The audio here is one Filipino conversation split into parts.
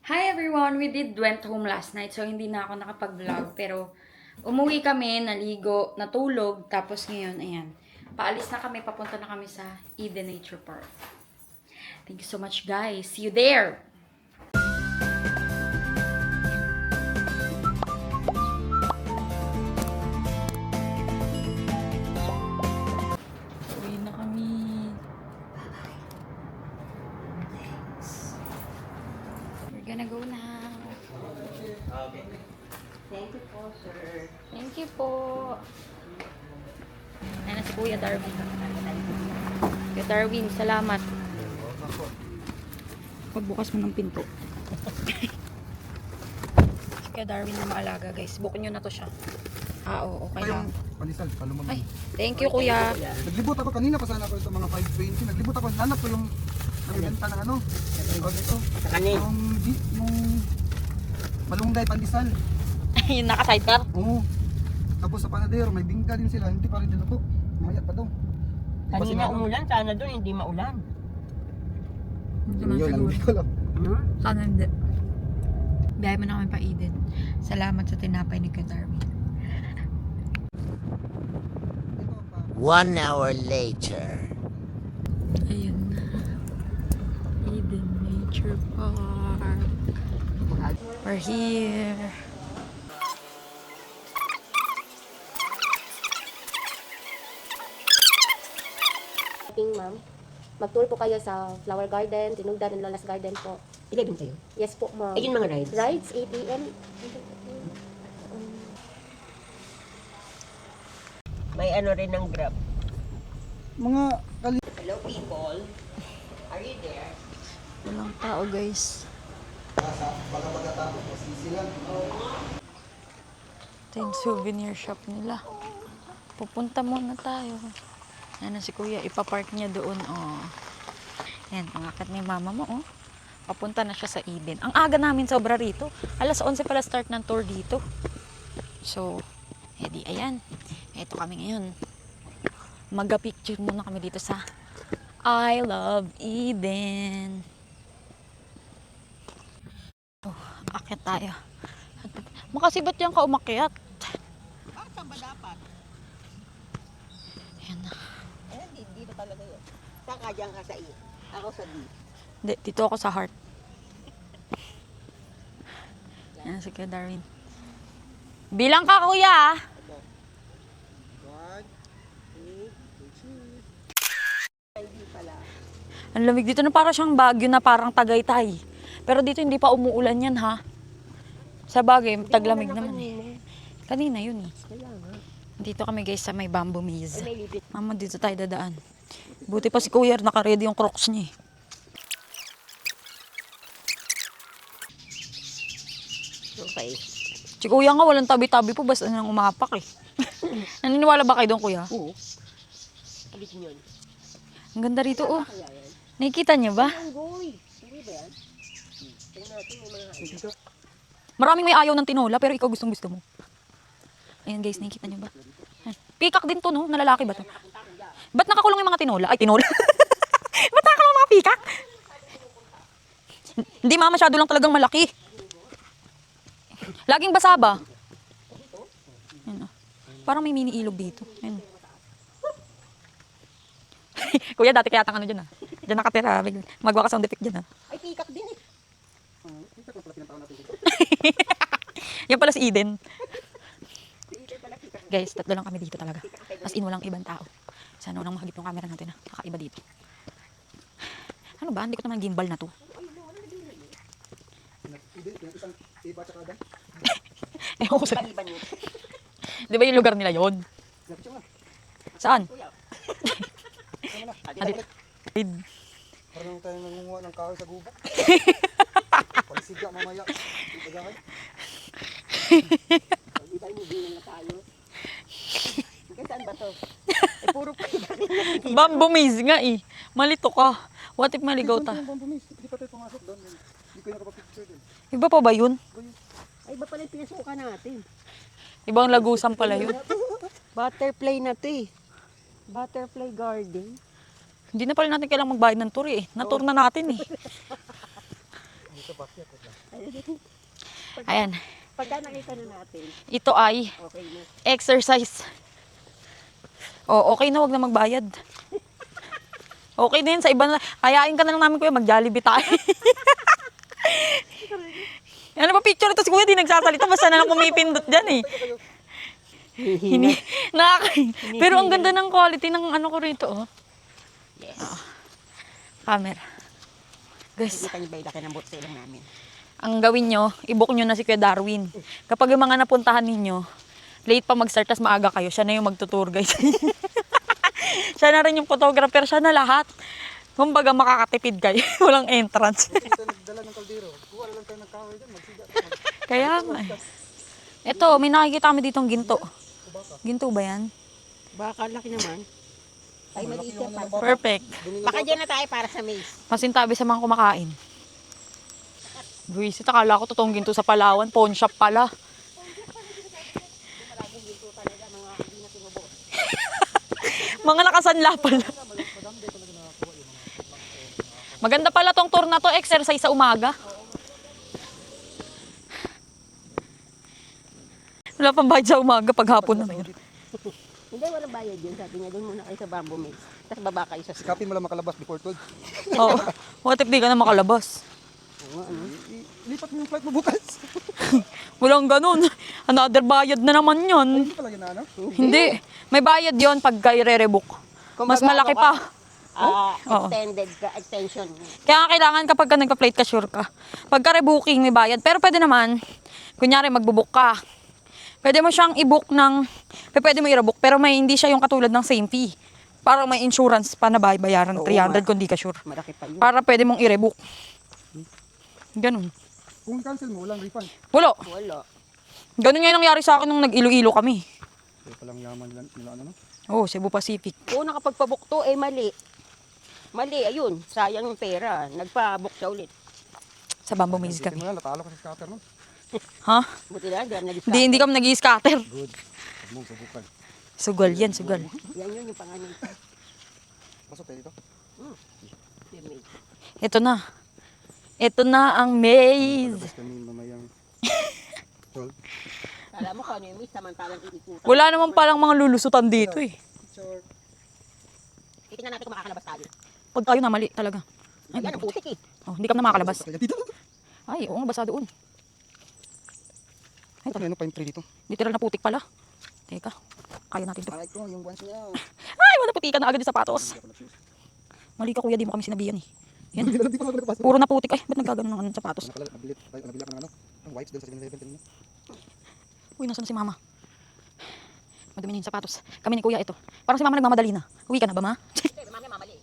Hi everyone! Went home last night so hindi na ako nakapag-vlog pero umuwi kami, naligo, natulog, tapos ngayon, ayan. Paalis na kami, papunta na kami sa Eden Nature Park. Thank you so much guys! See you there! Uwi na kami. We're gonna go now. Okay. Thank you po, sir. Thank you po. Ayan na si Kuya Darwin. Kuya Darwin, salamat. Pagbukas mo ng pinto. Si Kuya Darwin na maalaga, guys. Bukin nyo na to siya. Oo, okay lang. Palisal, palumang. Ay, thank you, Kuya. Naglibot ako kanina, pasana ko ito mga 5:20. Naglibot ako, hanap ko yung nagbenta ng ano. Sa kanin. Yung malunggay pandesal. Yung naka-sidecar. Oo. Tapos sa panadero, may bingka din sila. Hindi pa rin dinuto. Mayat pa daw. Kanina umulan, sana doon hindi maulan. Yun, hindi ko lang. Sana hindi. Biyahe mo na kami pa Eden. Salamat sa tinapay ni Kuya Darwin. 1 hour later. Ayun na. Eden Nature Park. We're here. Ma'am. Mag-tour po kayo sa Flower Garden, Tinugdan, and Lola's Garden po. 11 kayo. Yes po, ma'am. Ayun mga rides. Rides, 8 a.m. May ano rin ng Grab. Mga Hello people. Are you there? Walang tao, guys. baka pagkatapos, masisilan. Ito yung souvenir shop nila. Pupunta muna tayo. Yan na si Kuya. Ipapark niya doon. Oh. Yan, pangakit ni mama mo. Oh. Papunta na siya sa Eden. Ang aga namin sobra rito. Alas 11 pala start ng tour dito. So, edi ayan. Ito kami ngayon. Mag-picture muna kami dito sa I Love Eden. Oh, akit tayo. Makasibat yan ka umakyat. Saan ba dapat? Yan na. Dito talaga yun. Saan ka dyan ka sa E? Ako sa D. Hindi, dito ako sa heart. Yan si Kuya Darwin. Bilang ka, Kuya! 1, 2, 3. Hindi pala. Ang lamig dito na para siyang Baguio na parang Tagaytay. Pero dito hindi pa umuulan yan, ha? Sa bagay, taglamig naman eh. Kanina yun eh. Kaya nga. Dito kami guys sa may bamboo maze. May lipit. Mama, dito tayo dadaan. Buti pa si Kuya, naka-ready yung crocs niya eh. Okay. Si Kuya nga, walang tabi-tabi po, basta nang umapak eh. Naniniwala ba kayo doon, Kuya? Oo. Abitin yun. Ang ganda rito, oh. Kaya yan. Nakikita niyo ba? Ang goy. Hindi ba yan? Tingnan natin yung mga Maraming may ayaw ng tinola, pero ikaw gustong gusto mo. Ayan guys, nakikita niyo ba? Ayan. Pikak din to, no? Nalalaki ba to? Ba't nakakulong yung mga tinola? Ay, tinola. Ba't nakakulong yung mga pikak? Hindi ma, masyado lang talagang malaki. Laging basa ba? Ayan, oh. Parang may mini ilog dito. Ayan. Kuya, dati kaya tang ano dyan ah. Dyan nakatira. Magawa ka sound effect dyan ah. Ay, pikak din eh. Yan pala si Eden. Guys, tatlo lang kami dito talaga. As in, walang ibang tao. Sana walang mahagip yung camera natin. Kakaiba dito. Ano ba? Hindi ko naman gimbal na to. Ewan ko sa... Paliban yun. Di ba yung lugar nila yon? Saan? Adit. Parang tayo nangunguha ng kahoy sa gubo. Pagsiga mamaya. Pagahan. Hindi tayo mubilang na tayo. Saan ba to? Eh, puro pikak din. Bamboo maze nga eh. Malito ka. What if maligaw ta? Hindi pa tayo pumasok doon. Hindi ko nakapapicture doon. Iba pa ba yun? Ay, ba pala yung pinasukan natin? Ibang lagusan pala yun. Butterfly na to eh. Butterfly garden. Hindi na pala natin kailangang magbayad ng tour eh. Na-tour na natin eh. Ito bakit? Ayan. Pagka nakita na natin, Ito ay okay na. exercise. Oh, okay na, wag na magbayad. Okay na yun, sa iba na. Hayain ka na lang namin, kuya, mag-Jollibee tayo. Ano ba picture ito si kuya, di nagsasalita, basta na lang pumipindot dyan eh. Pero ang ganda ng quality ng ano ko rito, oh. Yes. Camera. Guys, Kita niyo ba yung laki ng bote lang namin? ang gawin nyo, i-book nyo na si Kuya Darwin. Kapag yung mga napuntahan ninyo, late pa mag-start, tas maaga kayo, siya na yung magtutour guys. Siya na rin yung photographer, siya na lahat. Kumbaga makakatipid kayo, walang entrance. Kung tayo nagdala ng kaldero, kuha na lang tayo ng kahoy dyan, magsiga. Kaya nga eh. Ito, may nakikita kami ditong ginto. Ginto ba yan? Baka laki naman. Ay, maliit yan para. Perfect. Baka dyan na tayo para sa maze. Masintabi sa mga kumakain. Buwisit, akala ko totoong ginto sa Palawan. Pawn shop pala. Mga nakasanla pala. Maganda pala tong tour na to, exercise sa umaga. Wala pang bayad sa umaga, paghapon na meron. Hindi, walang bayad yun. Sabi niya, doon muna kayo sa bamboo maze. Tapos baba kayo sa Sikapin mo lang makalabas before 12. Oo. What if di ka na makalabas? Lipat mo yung flight mo bukas. Walang ganun. Another bayad na naman yon. Hindi pala yun na, ano? Hindi. May bayad yon pag i-re-rebook. Mas malaki pa. Oo. Extension. Kaya nga kailangan kapag ka nagpa-plate ka, sure ka. Pagka rebooking, may bayad. Pero pwede naman, kunyari magbubook ka. Pwede mo siyang i-book ng, pwede mo i-rebook, pero may hindi siya yung katulad ng same fee. Parang may insurance pa na bayaran ng 300 kung di ka sure. Malaki pa yun. Para pwede mong i-rebook. Ganun. Kung cancel mo, walang refund. Wala. Wala. Ganun nga yung nangyari sa akin nung nag-Ilo-Ilo kami. Kaya palang yaman nila, ano, no? Oh, Cebu Pacific. Oo, nakapagpabook to, mali. Mali, ayun. Sayang yung pera. Nagpa-book siya ulit. Sa Bamboo Maze Isipin kami. mo lang, natalo ka sa scatter, no? Ha? Buti na, hindi nag-start. Hindi kami nag-i-scatter. Good. Huwag mo subukan. Sugal yan, sugal. Yan yun yung pangalan ko. Pasok tayo dito. Ito na. Ito na ang maze. Labas kami mamayang 12. Kala mo kung ano yung maze, samantalang iikutan. Wala naman palang mga lulusutan dito eh. Short. Titignan natin kung makakalabas tayo. Pag tayo na mali talaga. Ay, Yan ang putik eh. oh, hindi kami na makalabas. Kaya dito. Ay, oo nga, basa doon. Ay, Ano pa yung tree dito? literal na putik pala. Teka, kaya natin to. Ay, ko, yung ones niya. Ay, wala putikan na agad yung sapatos. Mali ka kuya, di mo kami sinabihan eh. Yan, Hindi na, hindi pa ako nakapasok. puro na putik. Ay, ba't nagkaganon ng ano, sapatos? Nabili ako ng ano, ng wipes doon sa 7-Eleven kanina. Uy, nasa na si mama? Madumi na yung sapatos. Kami ni kuya ito. Parang si mama nagmamadali na. Uwi ka na ba, ma? Hindi, mamaya mamali.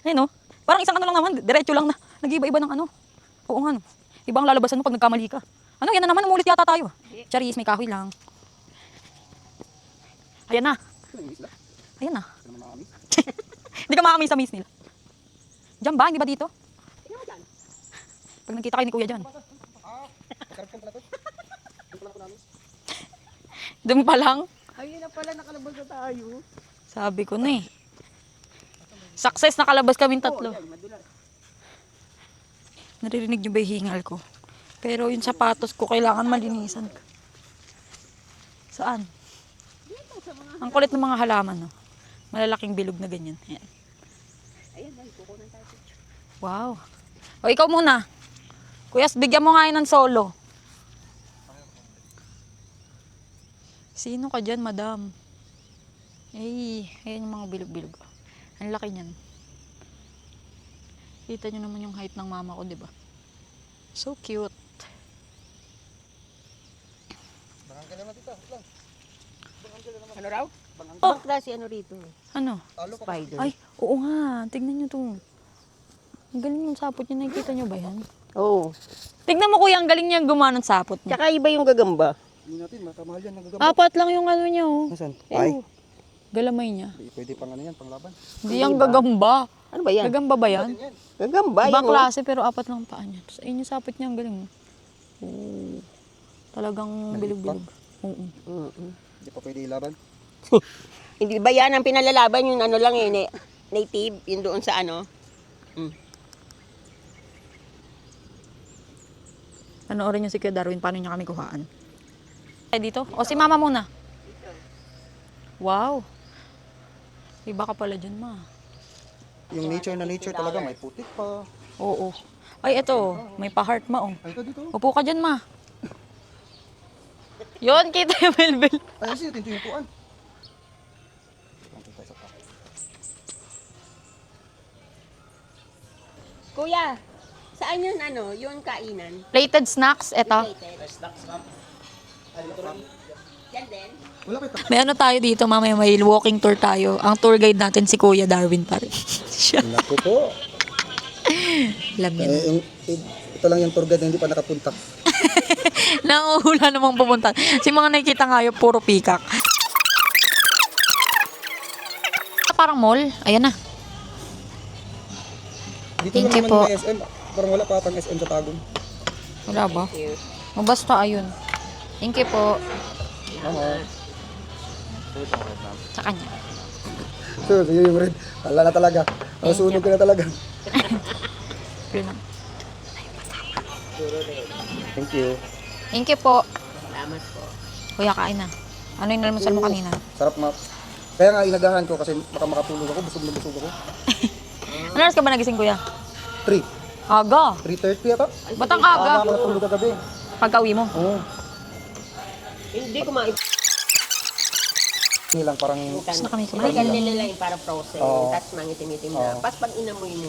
Ayun no? Parang isang ano lang naman, diretso lang na. Nag-iba-iba ng ano. Oo nga no. Ibang lalabasan mo pag nagkamali ka. Ano, yan na naman, umulit yata tayo. Charis, may kahoy lang. Ayan na. Ano yung isla? Ayan na. Ano naman nakakamiss? Hindi ka makakamiss sa miss nila. Diyan ba? Hindi ba dito? Tingnan mo dyan. Pag nagkita kayo ni kuya dyan. Pagkarapkan pala to. Doon pala ako namin. Doon pa lang. Ayun na pala, nakalabas na tayo. Sabi ko na eh. Success, nakalabas kaming tatlo. Yan, madulas. Naririnig niyo ba yung hingal ko? Pero yung sapatos ko, kailangan malinisan. Saan? Ang kulit ng mga halaman, no? Malalaking bilog na ganyan. Ayan. Ayan, ay, kukunan tayo. Wow. O, ikaw muna. Kuya, bigyan mo nga yun ng solo. Sino ka dyan, madam? Ay, ayan yung mga bilog-bilog. Ang laki niyan. Kita nyo naman yung height ng mama ko, di ba? So cute. Banganggal naman dito. Lang. Ano raw? Oh. Ibang klase ano rito. Ano? Talo pa. Spider. Ay, oo nga. Tignan nyo to. Ang galing yung sapot niya. Nakikita nyo ba yan? Oo. Tignan mo kuya, ang galing niya gumawa ng sapot niya. Tsaka iba yung gagamba. Hindi natin, makamahal yan. Nagagamba. Apat lang yung ano niya, oh. Nasaan? Oo. Galamay niya. Pwede pang ano yan, pang laban. Hindi yung gagamba. Ano ba yan? Gagamba ba yan? Yan. Gagamba. Ibang yan, oh. klase pero apat lang paa niya. Tapos ayun yung sapot niya, ang galing. Oo. Talagang bilog-bilog. Oo. Mm-mm. Hindi pa pwede ilaban. Hindi ba yan ang pinalalaban yung ano lang eh, native, yung doon sa ano? Mm. Panoorin niyo si Kuya Darwin, paano niya kami kuhaan. Ay, dito? O, si mama muna. Wow. Iba ka pala dyan, ma. Yung nature na nature talaga, may putik pa. Oo. Ay, eto. May pa-heart, ma, oh. Ay, ito dito. Upo ka dyan, ma. Yun, kita yung Melville. Ay, kasi ito yung puan. Kuya, saan yun yung kainan? Plated snacks, eto. Yan din. Wala kayo May ano tayo dito, mamaya may walking tour tayo. Ang tour guide natin si Kuya Darwin pa rin. Siya. Naku po. Alam niya. Ito lang yung tour guide na hindi pa nakapunta. Nanguhula namang pupunta. Si mga nakikita nga yung puro pikak. Parang mall. Ayan na. Dito Thank lang you naman po. may SM. Parang wala pa pang SM sa Tagum. Wala ba? O basta ayun. Thank you po. Sa kanya. So, yun yung red. Wala na talaga. Nasunog ka na talaga. Yun lang. Thank you. Thank you po. Salamat po. Kuya, kain na. Ano yung nalmasal mo kanina? Sarap ma. Kaya nga inagahan ko kasi baka makatulog ako. Busog na busog ako. Ano oras ka ba nagising, kuya? 3. Aga. 3:30 ata. Ba't ang aga? Ako natulog kagabi. Pagka-uwi mo. Oo. Hindi ko ma... Nilang parang Tapos na kami Hindi kumain. ganyan nila yung parang process. Oo. Tapos mangitim-itim na. Pas pag inamoy mo,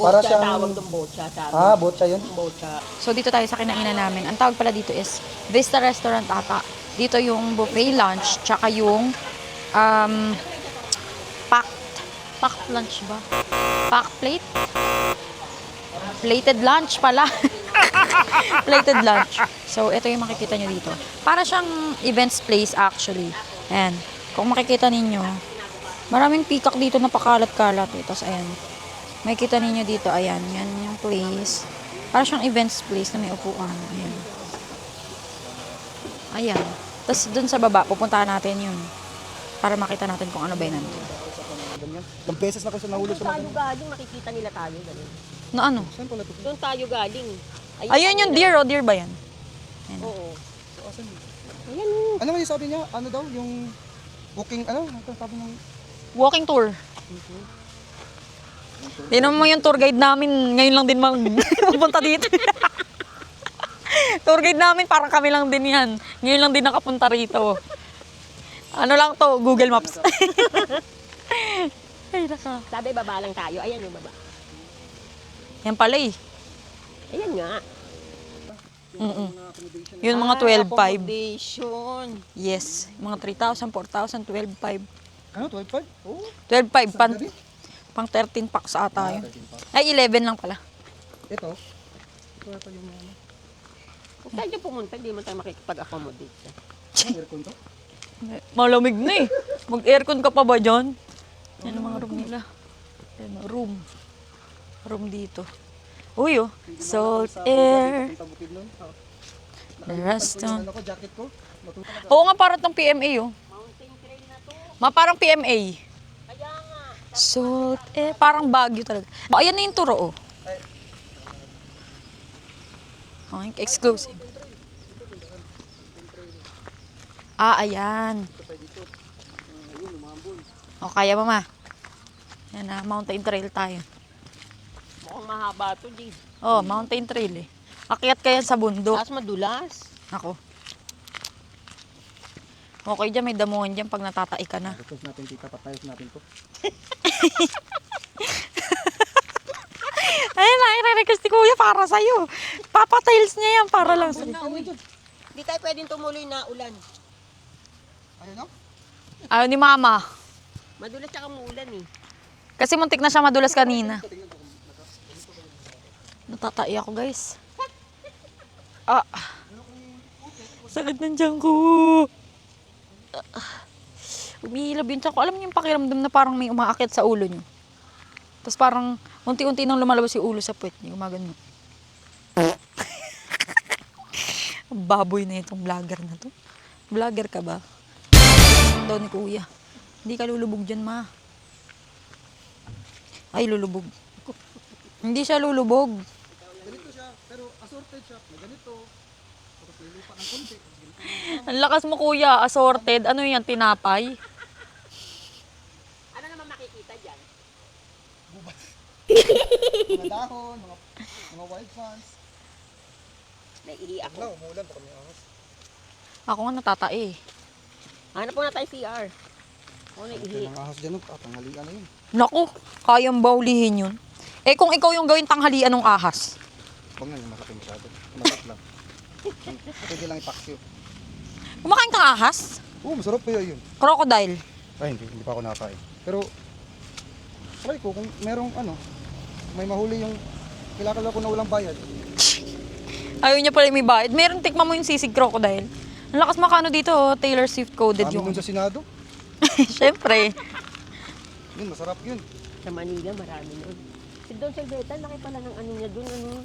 Para botcha, siyang- tawag tong botcha. Sabi. botcha yun. Botcha. So dito tayo sa kinainan namin. Ang tawag pala dito is Vista Restaurant ata. Dito yung buffet lunch, tsaka yung packed lunch ba? Packed plate? Plated lunch pala. Plated lunch. So ito yung makikita nyo dito. Para siyang events place actually. Ayan. Kung makikita ninyo, maraming peacock dito na pakalat-kalat. Tapos ayan. Makikita ninyo dito, ayan. Yan yung place. Para siyang events place na may upuan. Ayan. Ayan. Tapos dun sa baba, pupuntahan natin yun. Para makita natin kung ano ba yun nandun. Ganyan. Ilang beses na ako sa nahulog sa Tayo galing, makikita nila tayo. Ganun. Na ano? Saan pala ito? Doon tayo galing. Ayun yung deer, o deer ba yan? Oo. Asan yun? Ayan. Ano nga yung sabi niya? Ano daw? Yung booking, ano? Ano sabi ng... Walking tour. Tinan mo yung tour guide namin, ngayon lang din magpunta dito. Tour guide namin, parang kami lang din yan. Ngayon lang din nakapunta rito. Ano lang to, Google Maps. Ay, naka. Sabi baba lang tayo. Ayan yung baba. Yan pala eh. Ayan nga. Yun mga 12.5. Accommodation. Yes, mga 3,000, 4,000, 12.5. Ano? 12.5? Oo. 12.5, pang 13 packs ata yun. Ay, 11 lang pala. Ito. Ito ata yung ano. Kung tayo pumunta, hindi mo tayo makikipag-accommodate. Ang aircon to? Malamig na eh. Mag-aircon ka pa ba dyan? Yan ang mga room nila. Yan, room. Room dito. Uy oh. Salt air. Punta bukid nun. The restaurant. Ano ko, jacket ko? Matuto. Oo nga, parang tong PMA oh. Parang PMA. Kaya nga. Salt air. Parang Baguio talaga. Oh, ayan na yung turo oh. Okay, exclusive. Ah, ayan. O, kaya mama. Yan na, mountain trail tayo. Mukhang mahaba to, G. Oh, mountain trail eh. Akyat ka yan sa bundok. Tapos madulas. Ako. Okay dyan, may damuhan dyan pag natatai ka na. Tapos natin tita, patayos natin to. Ayun na, i-request ni Kuya para sa'yo. Papatiles niya yan para lang sa'yo. Hindi tayo pwedeng tumuloy na ulan. Ayun no? Ayaw ni Mama. Madulas tsaka muulan eh. Kasi muntik na siya madulas kanina. Natatai ako, guys. Ah. Sakit ng tiyan ko. Umihilab yung tiyan ko. Alam niyo yung pakiramdam na parang may umaakit sa ulo niyo. Tapos parang unti-unti nang lumalabas yung ulo sa puwet niyo. Gumagano. Baboy na itong vlogger na to. Vlogger ka ba? Daw ni Kuya. Hindi ka lulubog dyan, ma. Ay, lulubog. Hindi siya lulubog. Ganito siya, pero assorted siya. May ganito. Tapos may lupa ng konti. Ganito. Ang lakas mo kuya, assorted. Ano yan, tinapay? Ano naman makikita dyan? Mga dahon, mga wild plants. Naiihi ako. Wala, umuulan. Baka may ahas. Ako nga natatae. Hanap po na tayo CR. Ako naiihi. Mga ahas dyan. Tanghalian na yun. Naku, kayang baulihin yun. Eh kung ikaw yung gawin tanghalian ng ahas. Huwag na yung malaki masyado. Masarap lang. Pwede lang ipaksyo. Kumakain kang ahas? Oo, masarap pa yun. Crocodile. Ay, hindi pa ako nakakain. Pero, try ko kung merong may mahuli yung kilakala ko na walang bayad. Ayaw niya pala may bayad. Meron, tikman mo yung sisig crocodile. Ang lakas makano dito, oh, Taylor Swift coded Kami yung... nun sa Senado. Siyempre. Yun, masarap yun. Sa Manila, marami nun. Si Don Silveta, laki pala ng ano niya dun, ano.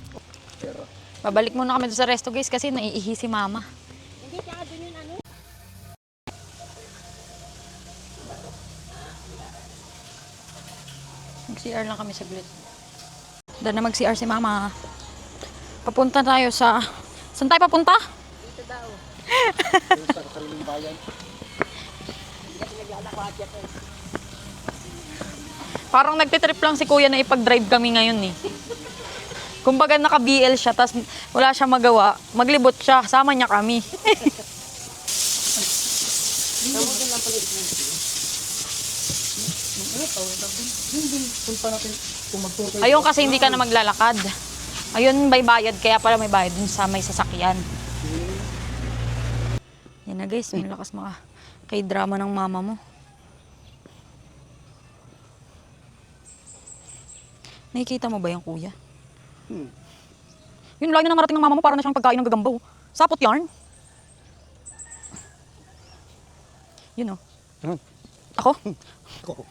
Pero, Babalik muna kami doon sa resto guys kasi naiihi si mama. Hindi, tsaka dun yun, ano. Mag-CR lang kami saglit. Doon na mag-CR si mama. Papunta tayo sa... Saan tayo papunta? Dito daw. yun sa sariling bayan. Kasi naglalakwat yan. Parang nagtitrip lang si kuya na ipag-drive kami ngayon eh. Kumbaga naka-BL siya, tas wala siya magawa. Maglibot siya, sama niya kami. Punta natin kung magturo kayo. Ayun kasi hindi ka na maglalakad. Ayun may bayad, kaya pala may bayad dun sa may sasakyan. Yan na guys, may lakas mga kay drama ng mama mo. Nakikita mo ba yung kuya? Yun, lagi na narating ng mama mo para na siyang pagkain ng gagambaw. Sapot yarn. Yun oh. Ako? Ako.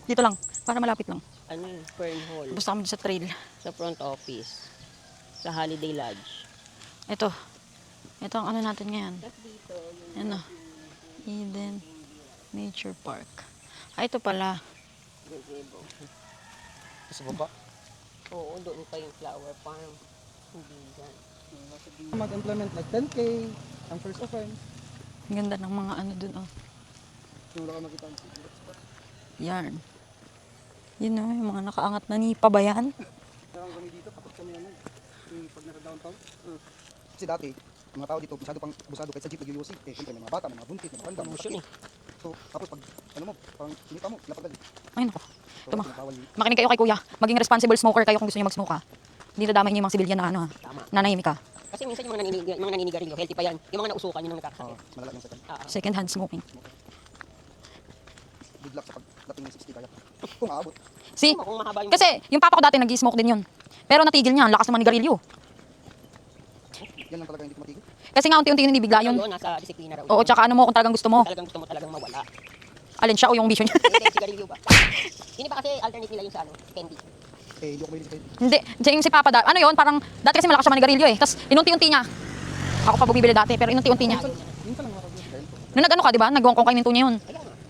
Dito lang, para malapit lang. Ano yun? Fern Hall. Basta kami sa trail. Sa front office. Sa Holiday Lodge. Ito. Ito ang ano natin ngayon. Tapos dito, yung Ano? Eden Nature Park. Ah, ito pala. gazebo. Sa baba. Oo, doon pa yung flower farm. Hindi dyan. Mag-implement like 10K, ang first offense. Ang ganda ng mga ano dun, oh. Yung wala ka makita ang siguro. Yarn. Yun oh, yung mga nakaangat na nipa ba yan? Kaya kami dito, kapag kami yung pag naka-downtown. Kasi dati, mga tao dito, masyado pang busado kahit sa jeep nag-UC. Eh, siyempre may mga bata, may mga buntit, may mga banda, mga Motion sakit. So, tapos pag, mo, parang sinita mo, lapag Ay, nako. So, Tama. pinapawal yun. Makinig kayo kay kuya. Maging responsible smoker kayo kung gusto niyo mag-smoke, ha? Hindi nadamay niyo yung mga sibilyan na ano, ha? Tama. Nanahimik ka. Kasi minsan yung mga naninigarilyo, healthy pa yan. Yung mga nausukan, yun ang Oo, nakakasakit. malala yung second. Second hand smoking. Good luck sa pagdating ng 60 kaya. Kung aabot. See? Kung mahaba yung... Kasi yung papa ko dati nag-smoke din yun. Pero natigil niya, ang lakas naman ni Garillo. Yan lang talaga hindi ko matigil. Kasi nga unti-unti yun bigla yun. Yun, nasa disiplina raw. Oo, tsaka ano mo kung talagang gusto mo. Talagang gusto mo talagang mawala. Alin siya o yung vision niya. Hindi, sigarilyo ba? Hindi pa kasi alternate nila yung sa ano, candy. Eh, hindi ako mahilig sa kayo. Hindi, siya yung si Papa, ano yun, parang dati kasi malakas siya manigarilyo eh. Tapos inunti-unti niya. Ako pa bumibili dati, pero inunti-unti niya. Minsan lang makagod. Dahil po. Nung nag-ano ka, di ba? Nagwangkong kayo ninto niya yun.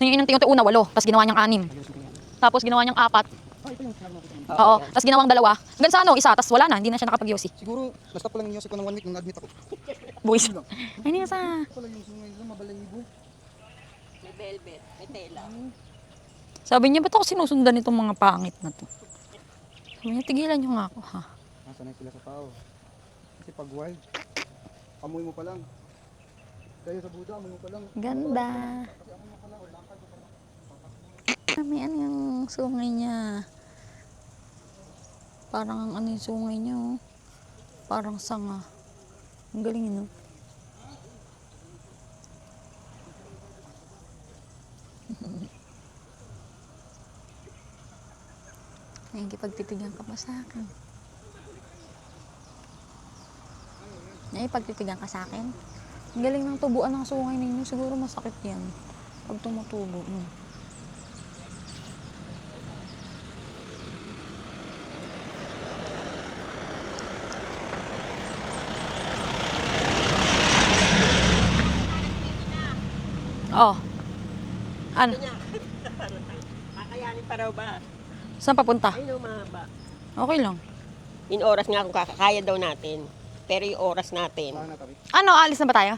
Yung inunti-unti una, 8. Tapos ginawa niyang 6. Tapos ginawa niyang 4. Ito yung sinabi natin. Oo. Tapos ginawang 2. Hanggang sa ano, 1. Tapos wala na, hindi na siya nakapag-yosi. Siguro, na-stop ko lang yung music ko ng 1 week nung na-admit ako. Buwis. Ay, niya sa... Ito lang yung sungay doon, mabalayibo. May velvet, may tela. Sabi niya, ba't ako sinusundan itong mga pangit na to? Sabi niya, tigilan niyo nga ako, ha? Nasanay sila sa tao. Kasi pag wild, amoy mo pa lang. Kaya sa Buda, amoy mo pa lang. Ganda. May ano yung sungay niya. Parang ang ano yung sungay niya, oh. Parang sanga. Ang galing yun, oh. Ay, pagtitigan ka pa sa akin. Ay, pagtitigan ka sa akin. Ang galing ng tubuan ng sungay ninyo. Siguro masakit yan. Pag tumutubo. Oh. Ano? Kakayanin pa raw ba? Saan papunta? Ay, no, mahaba. Okay lang. In oras nga kung kaya daw natin. Pero yung oras natin. Paano na tabi? Ano, alis na ba tayo?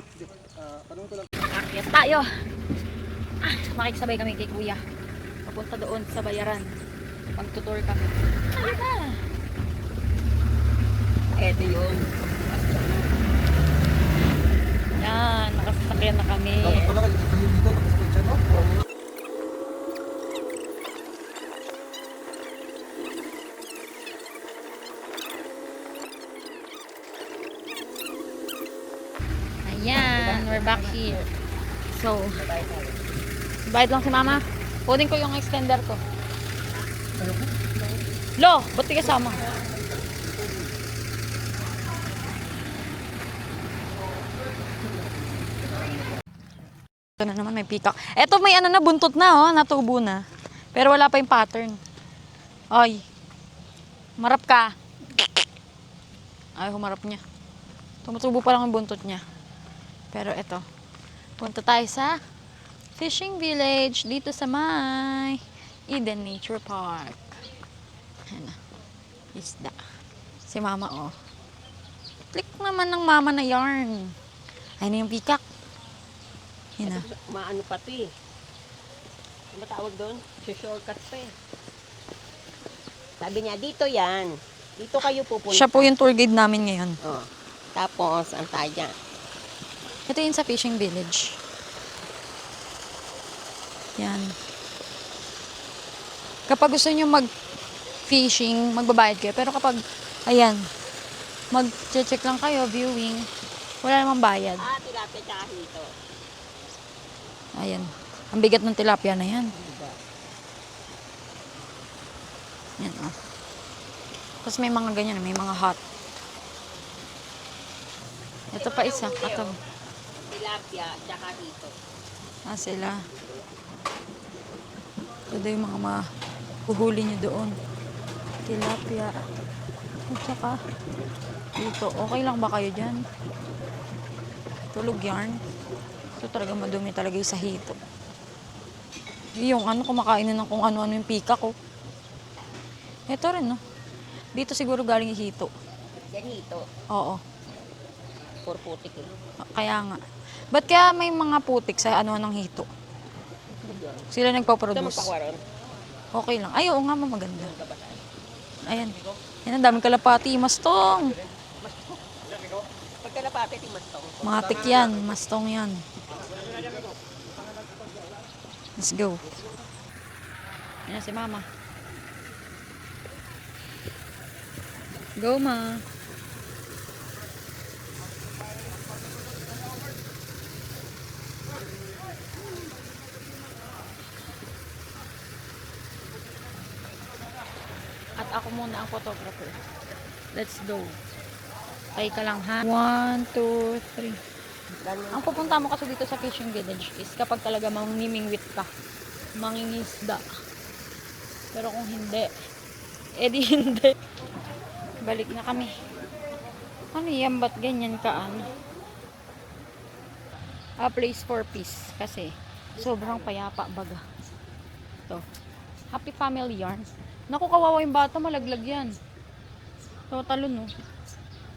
Tanong ko lang. Akyat tayo. Makikisabay kami kay kuya. Papunta doon sa bayaran. Pagtutour kami. Ayun na. Eto yun. Yan, nakasasakyan na kami. Dapat pala kayo dito, tapos picture, no? Ayan, we're back here. So, bayad lang si mama. Kunin ko yung extender ko. Lo, ba't di kasama? Ito na naman, may peacock. Eto may ano na, buntot na, oh, natubo na. Pero wala pa yung pattern. Ay, marap ka. Ay, humarap niya. Tumutubo pa lang yung buntot niya. Pero eto, punta tayo sa fishing village dito sa may Eden Nature Park. Ayan na, isda. Si mama, oh. Click naman ng mama na yarn. Ayun na yung peacock. Yun na. Maano pa to eh. Ano ba tawag doon? Shortcut pa eh. Sabi niya, dito yan. Dito kayo pupunta. Siya po yung tour guide namin ngayon. Oh. Tapos, ang tayo dyan. Ito yun sa fishing village. Yan. Kapag gusto nyo mag-fishing, magbabayad kayo. Pero kapag, ayan, mag-check lang kayo, viewing, wala namang bayad. Ah, tilapia tsaka hito. Ayan. Ang bigat ng tilapia na yan. Yan, oh. Tapos may mga ganyan, may mga hot. Ito pa isa. Ito. Tilapia tsaka hito. Ah, sila. Ito daw yung mga mahuhuli nyo doon. Tilapia. At saka, dito. Okay lang ba kayo dyan? Tulog yarn. Ito talaga madumi talaga yung sa hito. Yung ano, kumakain na ng kung ano-ano yung pika ko. Ito rin, no? Dito siguro galing yung hito. Yan hito. Oo. Puro putik eh. Kaya nga. Ba't kaya may mga putik sa ano ng hito? Sila Ito nagpaproduce. magpakwaron. Okay lang. Ay, oo nga, maganda. Ayan. Yan, ang daming kalapati. Mastong. Pagkalapate, timastong. Matik yan. Mastong yan. Let's go. Yan si mama. Go, ma. At ako muna ang photographer. Let's go. Ay ka lang, ha? 1, 2, 3. Ang pupunta mo kasi dito sa fishing village is kapag talaga mamimingwit ka, mangingisda. Pero kung hindi, edi hindi. Balik na kami. Ano yan? Ba't ganyan ka? Ano? A place for peace. Kasi sobrang payapa baga. Ito. Happy Family Yarn. Naku, kawawa yung bata. Malaglag yan. So, talon, no?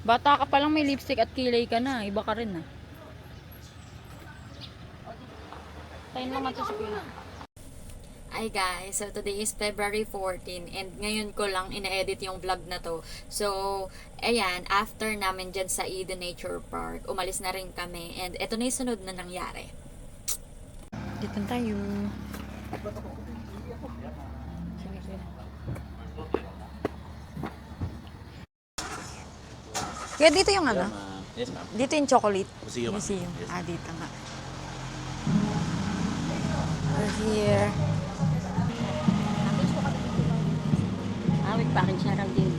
Bata ka pa lang, may lipstick at kilay ka na. Iba ka rin, na. Tayo naman ito sa kuya. Hi guys, so today is February 14 and ngayon ko lang ina-edit yung vlog na to. So, ayan, after namin dyan sa Eden Nature Park, umalis na rin kami and eto na yung sunod na nangyari. Dito tayo. Kaya dito yung ano? Yes, ma'am. Dito yung chocolate Museum. museum. Ah, dito nga. We're here. With package na lang din.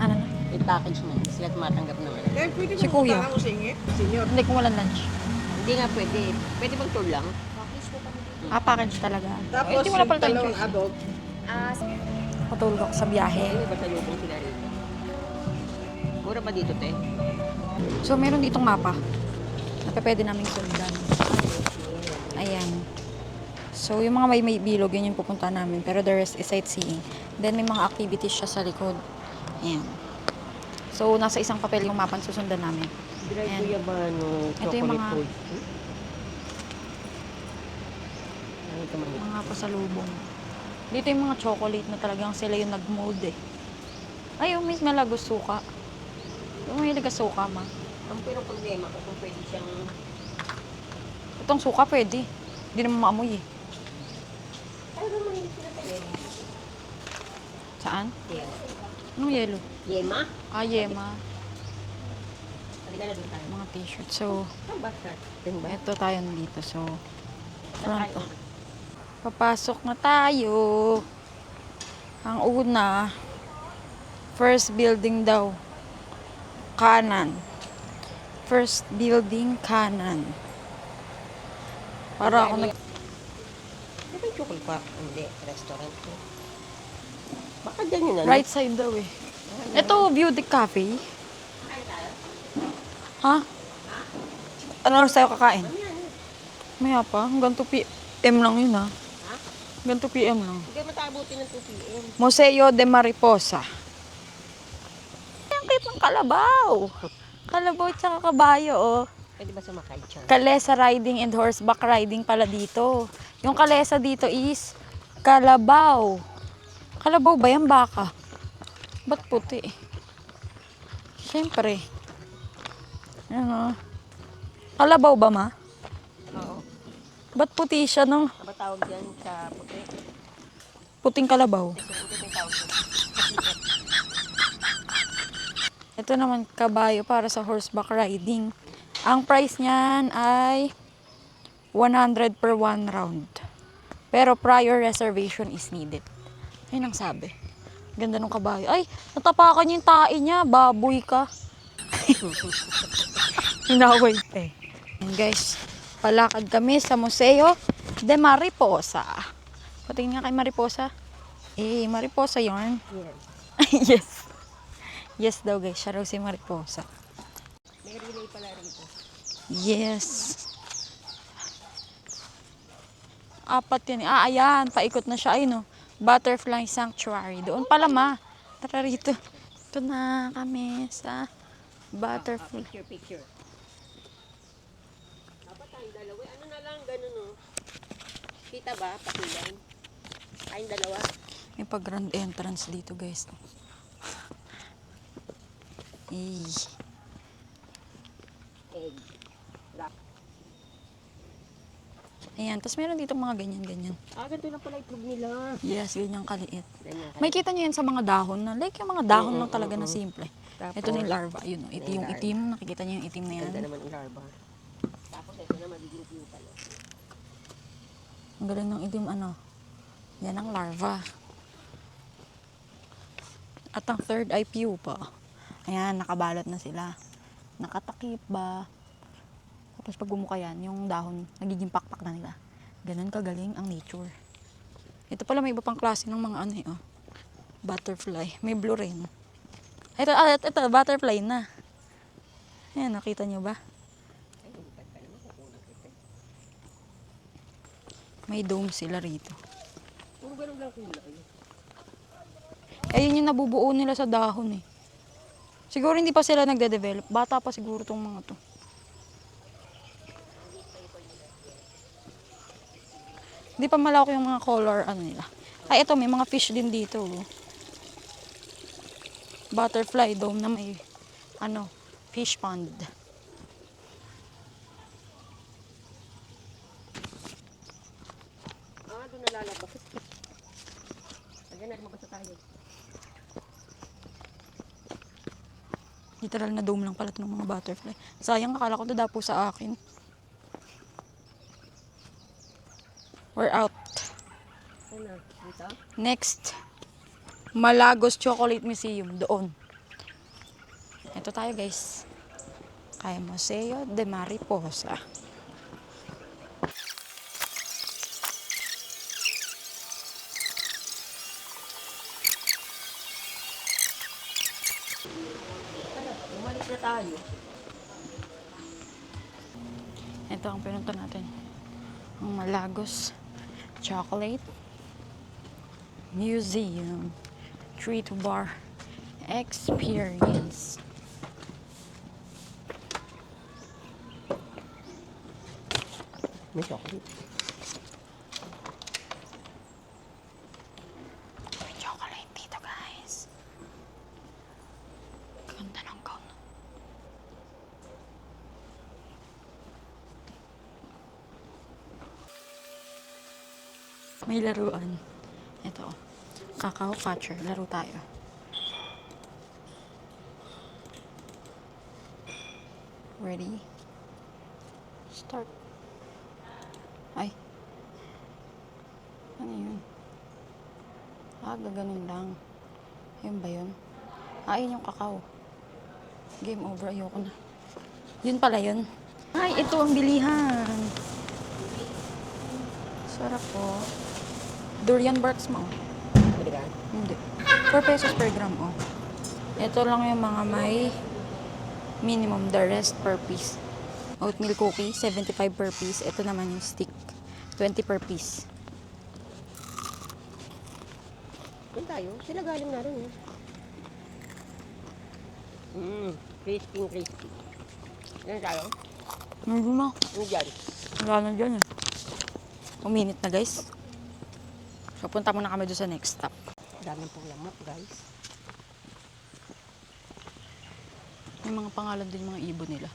Ano na? With package na. Hindi sila tumatanggap naman. Si kuya. Hindi ko walang lunch. Hindi nga pwede. Pwede bang tour lang? Ah, package talaga. Tapos Hindi wala pala tayong talong choice. adult. Patulog ako sa biyahe. Hindi ba talupong sila rito? Mura ba dito, te? So, meron ditong mapa na pwede namin sundan. Ayan. So, yung mga may bilog, yun yung pupunta namin. Pero the rest is sightseeing. Then, may mga activities siya sa likod. Ayan. So, nasa isang papel yung mapan susundan namin. Dry Ayan. guyabano, Ito yung chocolate mga- toast. Ano ito man? Mga pasalubong. Dito yung mga chocolate na talagang sila yung nag-mold eh. Ay, yung may malagos suka. Yung may lagas suka, ma. Ang pero problema ko kung pwede siyang Itong suka pwede. Hindi naman maamoy eh. ano naman hindi sila sa yema? Saan? Yema. Anong yellow? Yema? Ah, yema. Halika na doon tayo. Mga t-shirt. So, Ang basket. Tingnan ba? eto tayo dito. So, Saan front. tayo? Papasok na tayo. Ang una, first building daw. Kanan. First building kanan. Para ako nag... Di ba yung chocolate pa? Hindi, restaurant ko. Baka dyan yun ano? Right side daw eh. Ito, Beauty Cafe. Ha? Ano oras tayo kakain? Maya pa. Hanggang 2 p.m. lang yun ha. Hanggang 2 p.m. lang. Hindi matabuti ng 2 p.m. Museo de Mariposa. Ang cute ng kalabaw. Kalabaw tsaka kabayo, oh. Pwede ba sumakay dyan? Kalesa riding and horseback riding pala dito. Yung kalesa dito is kalabaw. Kalabaw ba yan, baka? Ba't puti? Siyempre. Ano? Kalabaw ba, ma? Oo. Ba't puti siya, no? Ano ba tawag dyan sa puti? Puting kalabaw. Puti yung tawag dyan. Ito naman kabayo para sa horseback riding. Ang price niyan ay 100 per 1 round. Pero prior reservation is needed. Ayun ang sabi. Ganda ng kabayo. Ay, natapakan yung tae niya. Baboy ka. Hinaway pa eh. And guys, palakad kami sa Museo de Mariposa. Patingin nga kay Mariposa. Eh, Mariposa yarn. Yes. Yes. Yes daw guys, siya raw si Mariposa. May relay pala rito. Yes. Apat yan. Ah, ayan. Paikot na siya. Ay, no. Butterfly Sanctuary. Doon pala, ma. Tara rito. Ito na kami sa butterfly. Picture. Dapat tayong dalawa. Ano na lang, ganun no. Kita ba? Pakilan. Tayong dalawa. May pag-grand entrance dito, guys. Eh. Egg. Ayan. Tapos meron dito mga ganyan-ganyan. Ah, ganito lang pala itlog nila. Yes, ganyan kaliit. Ganyan. May kita nyo yan sa mga dahon na. Like yung mga dahon lang talaga na simple. Tapos, Ito na yung larva. Yun, oh. Ito yung larva. itim. Nakikita nyo yung itim na yan. ganda naman ang larva. Tapos ito na magiging pupa. No? Ang galing ng itim, ano. Yan ang larva. At ang third eye pupa. Ayan, nakabalot na sila. Nakatakip ba? Tapos pag bumuka yan, yung dahon, nagiging pakpak na nila. Ganun kagaling ang nature. Ito pala may iba pang klase ng mga ano eh, oh. Butterfly. May blue rin. Ito, butterfly na. Ayan, nakita nyo ba? May dome sila rito. Puro ganun lang kulay. Ayun yung nabubuo nila sa dahon eh. Siguro hindi pa sila nagde-develop. Bata pa siguro tong mga to. Hindi pa malawak yung mga color ano nila. Ay, ito may mga fish din dito. Oh. Butterfly dome na may ano, fish pond. Ah, doon nalalabas. Ayan, nalimabasa tayo. Literal na dome lang pala ito ng mga butterfly. Sayang, akala ko dadapo sa akin. We're out. Ano? Dito? Next, Malagos Chocolate Museum. Doon. Ito tayo guys. Kay Museo de Mariposa. Bumalik na tayo. Ito ang pinunta natin. Ang Malagos Chocolate Museum. Treat Bar Experience. May chocolate. May chocolate dito, guys. Ganda ng gown. May laruan. Ito. Kakao catcher. Laro tayo. Ready? Start. Ay. Ano yun? Gaganon lang. Yun ba yun? Yun yung kakao. Game over. Ayoko na. Yun pala yun. Ay, ito ang bilihan. Sarap po. Durian barks mo. Pwede ka? Hindi. 4 pesos per gram, oh. Ito lang yung mga may minimum, the rest per piece. Oatmeal cookie, 75 per piece. Ito naman yung stick, 20 per piece. Doon tayo. Sila galing na rin. Crispy, crispy. Yan tayo. Hindi na. Ano dyan? Wala na dyan eh. Uminit na, guys. So, punta muna kami doon sa next stop. Daming pong lamok, guys. May mga pangalan din mga ibon nila.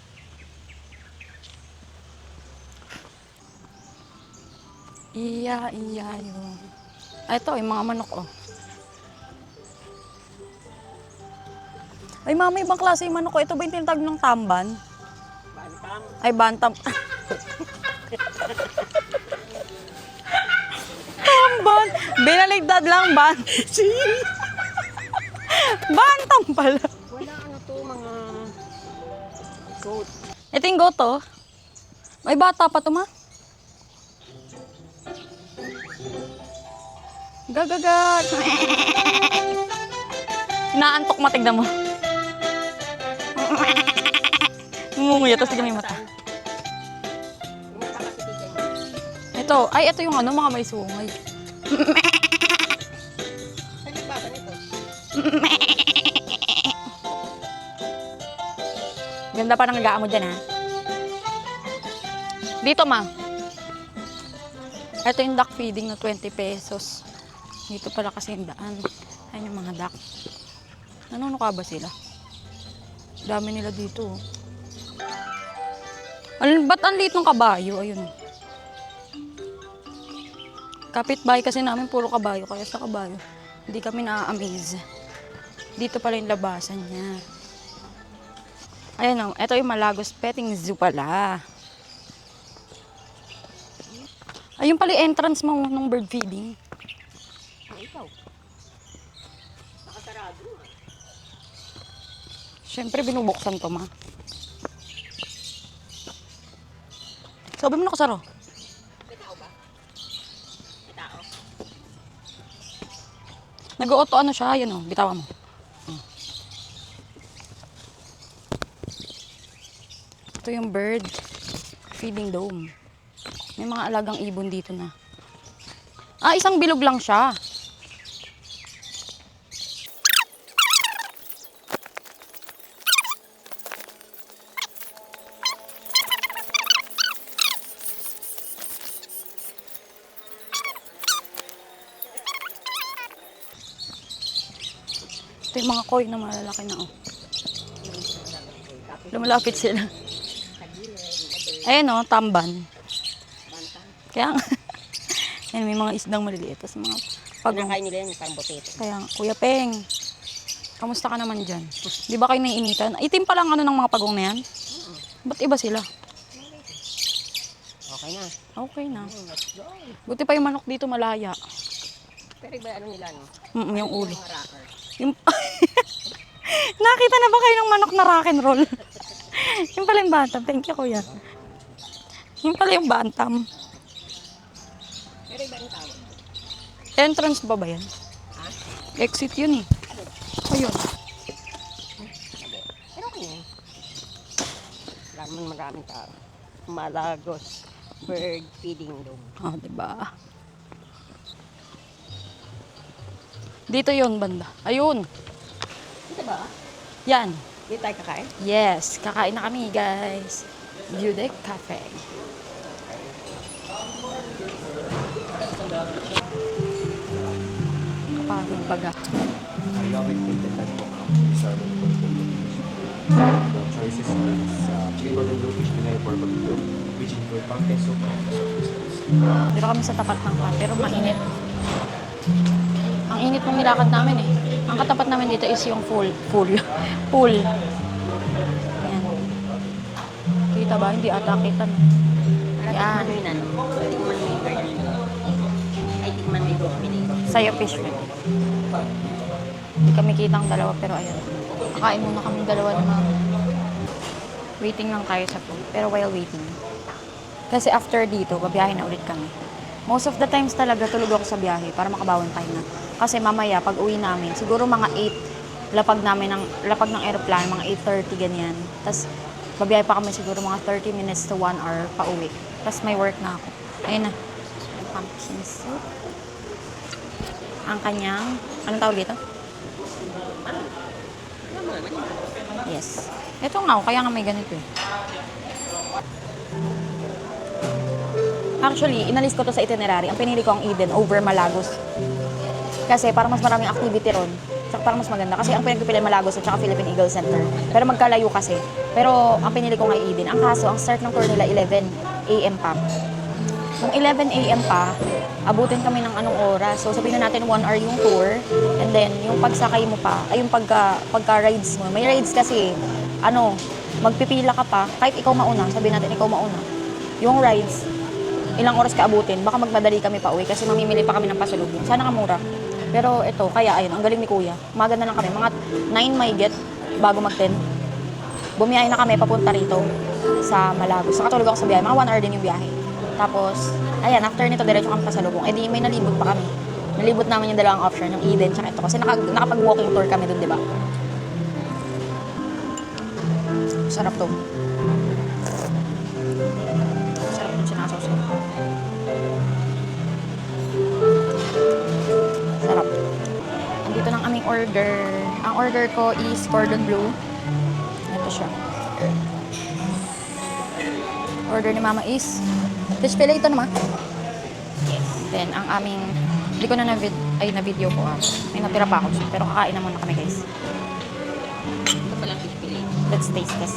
Iya yun. Ito, yung mga manok, oh. Ay, mama, ibang klase yung manok ko. Ito ba yung tinatawag ng tamban? Bantam. Ay, bantam. Tamban. Binaligtad lang, ban. Bantam pala. Wala ano to, mga goat. Ito yung goat, oh. May bata pa to, ma. Gagagat. Inaantok mo, tignan mo. Ngumunguya, tapos tignan mo yung mata. Pumunta ka si tita mo. Ito, ay, ito yung ano, mga may sungay. Saan yung baba nito? Ganda pa ng higaan mo dyan, ha? Dito, ma. Ito yung duck feeding na 20 pesos. Dito pala kasi yung daan. Ayan yung mga duck. Nanunuka ba sila? Dami nila dito, oh. Ba't ang liit ng kabayo? Ayun. Kapitbahay kasi namin puro kabayo. Kaya sa kabayo, hindi kami na-amaze. Dito pala yung labasan niya. Ayan, oh. Ito yung Malagos Petting Zoo pala. Ayun pala yung entrance mo ng bird feeding. Ikaw. Nakasarado. Siyempre, binubuksan to, ma. Sabi mo nakasaro. May tao ba? May tao. Nag-auto ano siya, yan o, bitawan mo. Ito yung bird feeding dome. May mga alagang ibon dito na. Isang bilog lang siya. Ito yung mga koi na malalaki na, oh. Lumalapit sila. Ayan, oh, tamban. Kaya nga. Yan, may mga isdang maliliit. Tapos mga pagong. Pinakain nila yan, parang boteto. Kaya nga, Kuya Peng, kamusta ka naman dyan? Di ba kayo naiinitan? Itim pa lang ano ng mga pagong na yan? Ba't iba sila? Okay na. Okay na. Let's go. Buti pa yung manok dito malaya. Pero iba ano nila, no? Yung ulo. Mga rocker. Yung... Nakita na ba kayo ng manok na rock and roll? Yung pala yung bantam. Thank you, Kuya. Yung pala yung bantam. Pero iba ang tawag. Entrance ba ba yan? Ha? Exit yun eh. Ayun. Pero okay na. Maraming tao. Malagos bird feeding dome. Oh, diba? Dito yun, banda. Ayun. Ito ba? Yan. Dito tayo kakain? Yes. Kakain na kami, guys. View Deck Cafe. Kapagod baga. I love it with the type of these are the choices are chili pork and blue fish, Pinoy pork and blue, which include pumpkin soup and sauce. Dito kami sa tapat ng kan, pero mainit. Ang init ng nilakad namin eh. Ang katapat namin dito is yung pool. Ayan. Kita ba? Hindi ata kita. No? Yan. Ano yun, ano? Tikman mo yung garden. Ay, tikman mo yung pinay. Sa'yo fish fillet. Hindi kami kitang dalawa pero ayan. Kakain muna kami dalawa ng mama. Waiting lang tayo sa food. Pero while waiting. Kasi after dito, babiyahe na ulit kami. Most of the times talaga tulog ako sa biyahe para makabawan tayo na. Kasi mamaya pag uwi namin, siguro mga 8 lapag ng aeroplano, mga 8:30 ganyan. Tapos babiyahe pa kami siguro mga 30 minutes to 1 hour pa uwi. Tapos may work na ako. Ayun na. Pumpkin soup. Ang kanyang, anong tawag dito? Yes. Ito nga, kaya nga may ganito eh. Actually, inalis ko to sa itinerary. Ang pinili ko ang Eden over Malagos. Kasi parang mas maraming activity ron. Tsaka parang mas maganda. Kasi ang pinagpipili Malagos at saka Philippine Eagle Center. Pero magkalayo kasi. Pero ang pinili ko nga Eden. Ang kaso, ang start ng tour nila 11 a.m. pa. Kung 11 a.m. pa, abutin kami ng anong oras. So sabihin na natin 1 hour yung tour. And then, yung pagsakay mo pa, ay yung pagka-rides mo. May rides kasi, magpipila ka pa. Kahit ikaw mauna, sabihin natin ikaw mauna. Yung rides, ilang oras ka abutin, baka magmadali kami pa uwi kasi mamimili pa kami ng pasalubong. Sana nga mura. Pero ito, kaya ayun, ang galing ni Kuya. Maganda lang kami, mga 9 may get bago mag-10. Bumiyahe na kami papunta rito sa Malagos. Saka tulog ako sa biyahe, mga 1 hour din yung biyahe. Tapos, ayan, after nito, diretso kami pasalubong. Eh di, may nalibot pa kami. Nalibot namin yung dalawang option, yung Eden tsaka ito. Kasi nakapag-walking tour kami dun, di ba? Sarap to. Sarap yung sinasaw-saw. Sarap. Andito ng aming order. Ang order ko is cordon bleu. Ito siya. Order ni Mama is fish fillet ito naman. Yes. Then, ang aming, hindi ko na na-video ko. May natira pa ako. Pero kakain na muna kami, guys. Ito palang fish fillet. Let's taste this.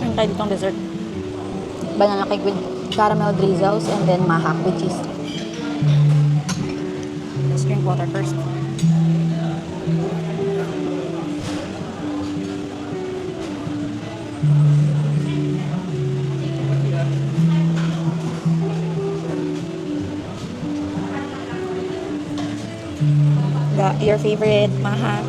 Ano tayo ditong dessert? Banana cake with caramel drizzles and then mahak with cheese. Let's drink water first. Your favorite mahak.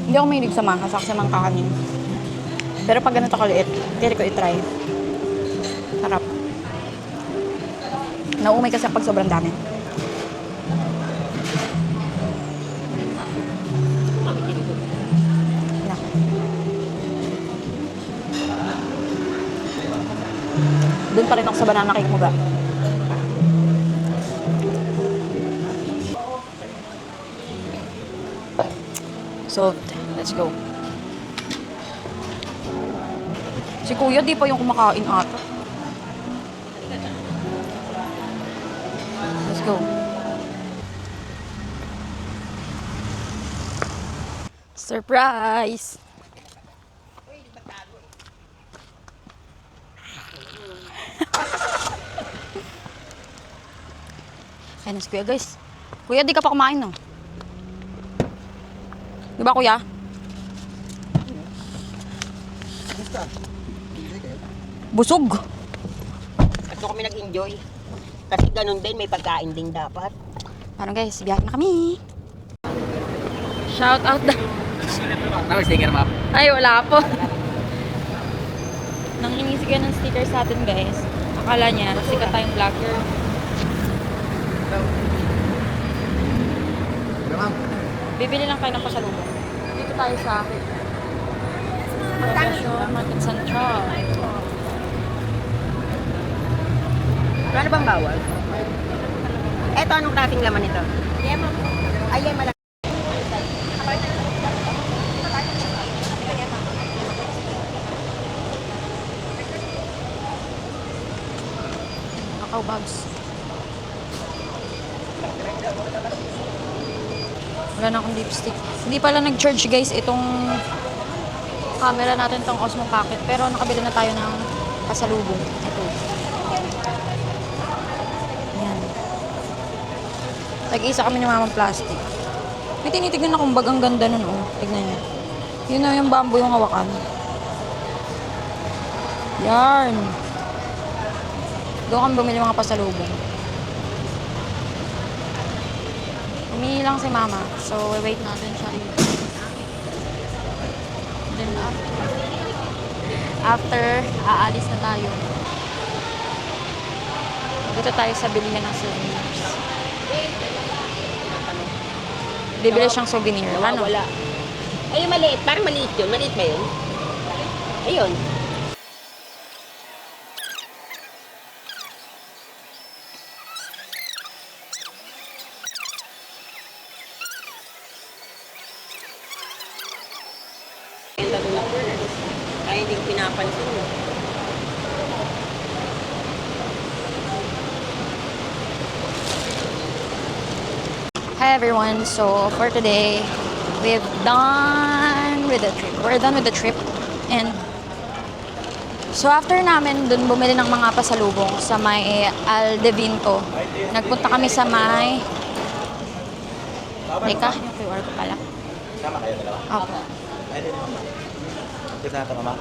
Hindi ako mahilig sa mangha, sa mga kakanin. Pero pag ganito kaliit, kaya ko i-try. Sarap. Naumay kasi pag sobrang dami. Na. Doon pa rin ako sa banana cake mo ba? So, let's go. Si Kuya, di pa yung kumakain ata. Let's go. Surprise! Kaya na si Kuya, guys. Kuya, di ka pa kumain, no? Di ba, Kuya? Busog. Ito kami nag-enjoy. Kasi ganun din, may pagkain din dapat. Parang guys, biyahe na kami. Shout out na. Sticker map. Ay, wala po. Nang inisigan ng sticker sa atin, guys, akala niya, sikat tayong vlogger. Bibili lang tayo ng pasalubong. Dito tayo sa Quezon Market Central. Ano bang bawal? Eto, anong klaseng laman nito? Ay, yema lang. Kakao bags. Wala na akong lipstick. Hindi pala nag-charge, guys, itong camera natin, itong Osmo Pocket. Pero nakabili na tayo ng pasalubong. Ito. Yan. Tag-isa kami ng mamang plastic. May tinitignan akong bag, ang ganda nun, oh. Tignan niyo. Yun na yung bamboo yung hawakan. Yarn. Doon kami bumili mga pasalubong. Umili lang si mama. So, wait natin siya rin. Then, after, aalis na tayo. Dito tayo sa bilihan ng souvenirs. Bibili siyang souvenir. Ano? Wala. Ay, yung maliit. Parang maliit yun. Maliit ba yun? Ayun. Kaya hindi ko pinapansin mo. Hi everyone. So for today, we've done with the trip. We're done with the trip. And so after namin dun bumili ng mga pasalubong sa may Aldevinto, nagpunta kami sa may Teka, yung QR ko pala. Sama kayo dalawa? Opo. Ay, din naman. Dito na ito, mama.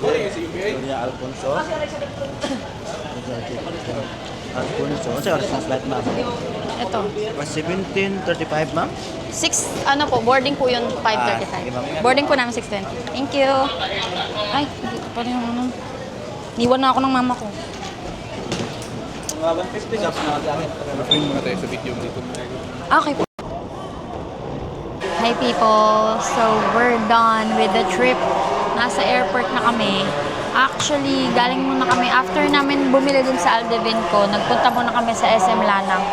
Julia Alfonso. Alfonso. Ano sa'yo oras ng flight, ma'am? Ito. 17:35, ma'am? 6, ano po, boarding po yun, 5:35. Boarding po namin 6:20. Thank you. Ay, hindi ko pa rin yung ano. Niwan na ako ng mama ko. Mga 150 jobs na natin. Okay po. Hi people! So, we're done with the trip. Nasa airport na kami. Actually, galing muna kami. After namin bumili dun sa Aldevinco, nagpunta muna kami sa SM Lanang.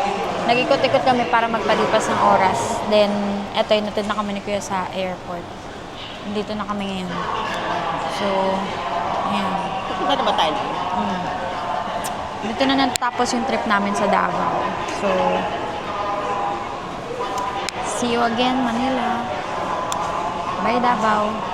Nag-ikot-ikot kami para magpalipas ng oras. Then, eto, inatid na kami ni Kuya sa airport. Dito na kami ngayon. So, ayan. Punta na ba tayo? Dito na natapos yung trip namin sa Davao. So, see you again, Manila. Bye, Davao.